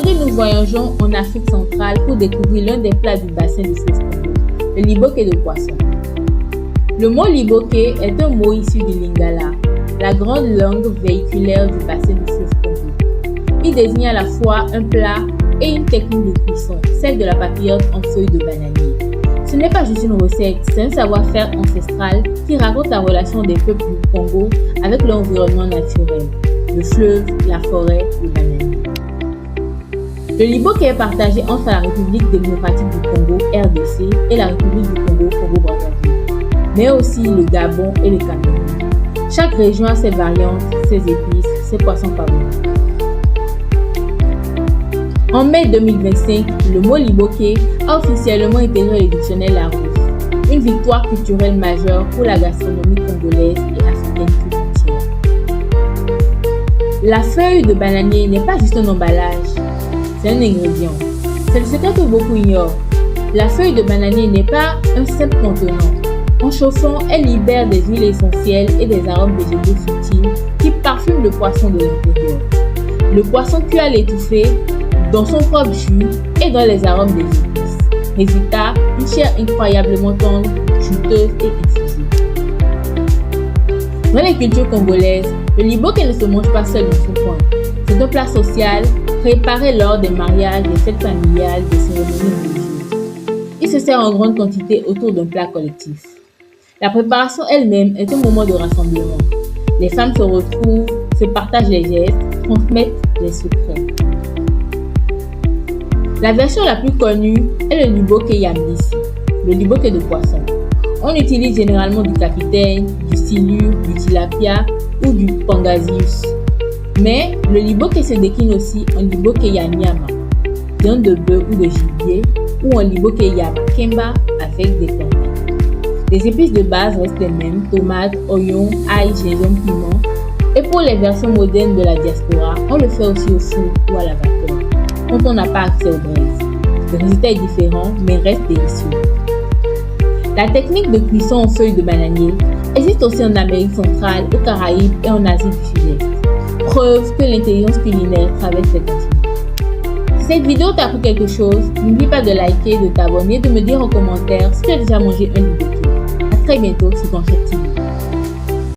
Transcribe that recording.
Aujourd'hui, nous voyageons en Afrique centrale pour découvrir l'un des plats du bassin du fleuve Congo, le liboké de poisson. Le mot liboké est un mot issu du lingala, la grande langue véhiculaire du bassin du fleuve Congo. Il désigne à la fois un plat et une technique de cuisson, celle de la papillote en feuilles de bananier. Ce n'est pas juste une recette, c'est un savoir-faire ancestral qui raconte la relation des peuples du Congo avec l'environnement naturel, le fleuve, la forêt, le bananier. Le liboké est partagé entre la République démocratique du Congo, RDC, et la République du Congo, Congo-Brazzaville, mais aussi le Gabon et le Cameroun. Chaque région a ses variantes, ses épices, ses poissons favoris. En mai 2025, le mot liboké a officiellement intégré le dictionnaire Larousse, une victoire culturelle majeure pour la gastronomie congolaise et africaine tout entière. La feuille de bananier n'est pas juste un emballage, c'est un ingrédient. C'est le secret que beaucoup ignorent. La feuille de bananier n'est pas un simple contenant. En chauffant, elle libère des huiles essentielles et des arômes végétaux subtils qui parfument le poisson de l'intérieur. Le poisson cuit à l'étouffée, dans son propre jus et dans les arômes des épices. Résultat, une chair incroyablement tendre, juteuse et infusée. Dans les cultures congolaises, le liboké ne se mange pas seul dans son coin. C'est un plat social préparé lors des mariages, des fêtes familiales, des cérémonies religieuses. Il se sert en grande quantité autour d'un plat collectif. La préparation elle-même est un moment de rassemblement. Les femmes se retrouvent, se partagent les gestes, transmettent les secrets. La version la plus connue est le liboké yambisi, le liboké de poisson. On utilise généralement du capitaine, du silure, du tilapia ou du pangasius. Mais le liboké se décline aussi en liboké yanyama, viande de bœuf ou de gibier, ou en liboké yama kemba avec des plantains. Les épices de base restent les mêmes, tomates, oignons, ail, gingembre, piment. Et pour les versions modernes de la diaspora, on le fait aussi au four ou à la vapeur, quand on n'a pas accès aux braises. Le résultat est différent, mais reste délicieux. La technique de cuisson en feuilles de bananier existe aussi en Amérique centrale, aux Caraïbes et en Asie du Sud-Est. Preuve que l'intelligence culinaire traverse les continents. Si cette vidéo t'a appris quelque chose, n'oublie pas de liker, de t'abonner, de me dire en commentaire si tu as déjà mangé un liboké. À très bientôt sur ton chef TV.